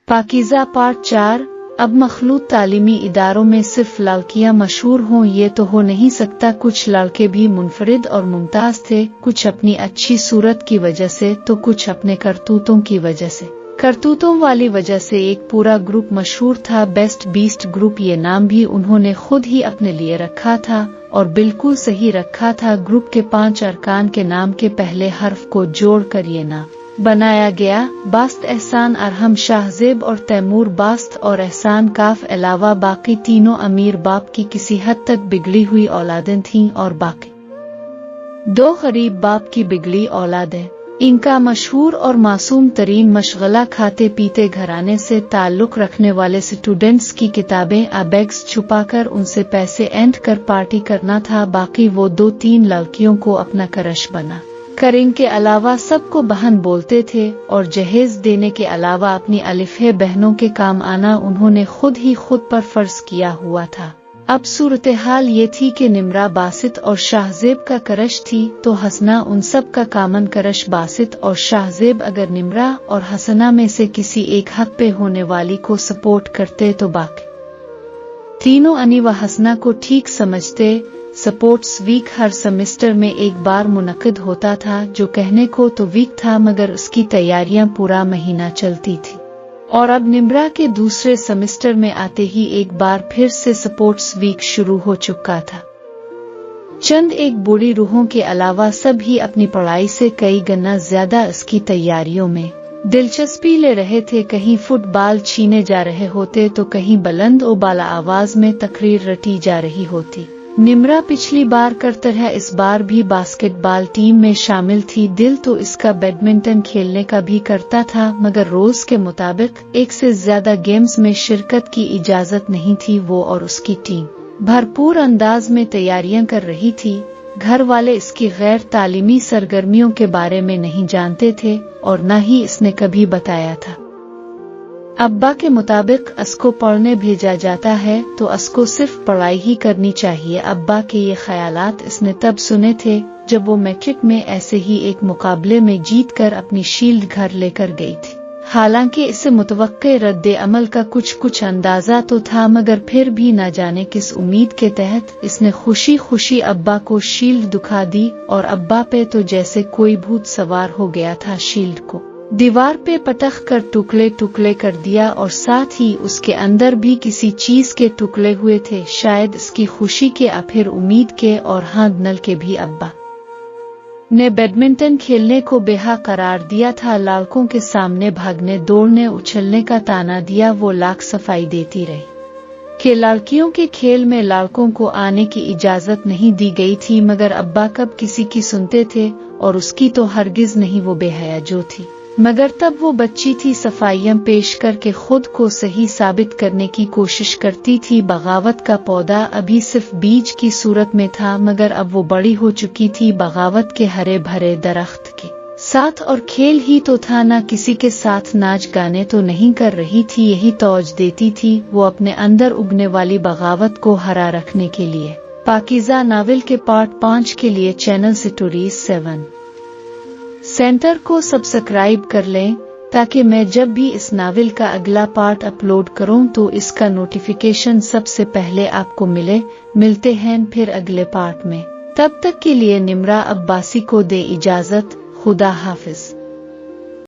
Pakeezah part 4। अब मखलूत तालीमी इदारों में सिर्फ लड़कियां मशहूर हों ये तो हो नहीं सकता। कुछ लड़के भी मुनफरिद और मुमताज थे, कुछ अपनी अच्छी सूरत की वजह से तो कुछ अपने करतूतों की वजह से। करतूतों वाली वजह से एक पूरा ग्रुप मशहूर था, बेस्ट बीस्ट ग्रुप। ये नाम भी उन्होंने खुद ही अपने लिए रखा था और बिल्कुल सही रखा था। ग्रुप के 5 अरकान के नाम के पहले हर्फ को जोड़कर ये नाम बनाया गया। बास्त, एहसान, अरहम, शाहजेब और तैमूर। बास्त और एहसान काफ अलावा बाकी तीनों अमीर बाप की किसी हद तक बिगड़ी हुई औलादें थीं और बाकी 2 गरीब बाप की बिगड़ी औलादें। इनका मशहूर और मासूम तरीन मशगला खाते पीते घराने से ताल्लुक रखने वाले स्टूडेंट्स की किताबें बैग्स छुपाकर उनसे पैसे एंड कर पार्टी करना था। बाकी वो 2-3 लड़कियों को अपना क्रश बना कर इनके अलावा सबको बहन बोलते थे और जहेज देने के अलावा अपनी अलिफे बहनों के काम आना उन्होंने खुद पर फर्ज किया हुआ था। अब सूरत हाल ये थी कि निम्रा बासित और शाहजेब का क्रश थी तो हसना उन सब का कामन क्रश। बासित और शाहजेब अगर निम्रा और हसना में से किसी एक हक पे होने वाली को सपोर्ट करते तो बाकी तीनों अनी व हसना को ठीक समझते। सपोर्ट्स वीक हर सेमेस्टर में एक बार मुनक्किद होता था, जो कहने को तो वीक था मगर उसकी तैयारियां पूरा महीना चलती थी। और अब निम्रा के दूसरे सेमेस्टर में आते ही एक बार फिर से सपोर्ट्स वीक शुरू हो चुका था। चंद एक बूढ़ी रूहों के अलावा सब ही अपनी पढ़ाई से कई गुना ज्यादा इसकी तैयारियों में दिलचस्पी ले रहे थे। कहीं फुटबॉल छीने जा रहे होते तो कहीं बुलंद और बाला आवाज में तकरीर रटी जा रही होती। निम्रा पिछली बार कर तरह इस बार भी बास्केटबॉल टीम में शामिल थी। दिल तो इसका बैडमिंटन खेलने का भी करता था मगर रोज के मुताबिक 1 से ज्यादा गेम्स में शिरकत की इजाजत नहीं थी। वो और उसकी टीम भरपूर अंदाज में तैयारियां कर रही थी। घर वाले इसकी गैर तालीमी सरगर्मियों के बारे में नहीं जानते थे और न ही इसने कभी बताया था। अब्बा के मुताबिक असको पढ़ने भेजा जाता है तो असको सिर्फ पढ़ाई ही करनी चाहिए। अब्बा के ये ख्यालात इसने तब सुने थे जब वो मैट्रिक में ऐसे ही एक मुकाबले में जीतकर अपनी शील्ड घर लेकर गई थी। हालांकि इससे मुतवक्के रद्दे अमल का कुछ अंदाजा तो था मगर फिर भी न जाने किस उम्मीद के तहत इसने खुशी खुशी अब्बा को शील्ड दिखा दी और अब्बा पे तो जैसे कोई भूत सवार हो गया था। शील्ड को दीवार पे पटक कर टुकड़े कर दिया और साथ ही उसके अंदर भी किसी चीज के टुकड़े हुए थे, शायद इसकी खुशी के या फिर उम्मीद के और हाँ नल के भी। अब्बा ने बैडमिंटन खेलने को बेहा करार दिया था। लड़कों के सामने भागने दौड़ने उछलने का ताना दिया। वो लाख सफाई देती रही कि लड़कियों के खेल में लड़कों को आने की इजाजत नहीं दी गई थी मगर अब्बा कब किसी की सुनते थे और उसकी तो हरगिज नहीं। वो बेहया जो थी मगर तब वो बच्ची थी। सफाइयां पेश करके खुद को सही साबित करने की कोशिश करती थी। बगावत का पौधा अभी सिर्फ बीज की सूरत में था मगर अब वो बड़ी हो चुकी थी। बगावत के हरे भरे दरख्त के साथ और खेल ही तो था, ना किसी के साथ नाच गाने तो नहीं कर रही थी। यही तौज देती थी वो अपने अंदर उगने वाली बगावत को हरा रखने के लिए। पाकीज़ा नावल के पार्ट 5 के लिए चैनल स्टोरीज 7 सेंटर को सब्सक्राइब कर लें ताकि मैं जब भी इस नावल का अगला पार्ट अपलोड करूं तो इसका नोटिफिकेशन सबसे पहले आपको मिले। मिलते हैं फिर अगले पार्ट में, तब तक के लिए निम्रा अब्बासी को दे इजाजत। खुदा हाफिज।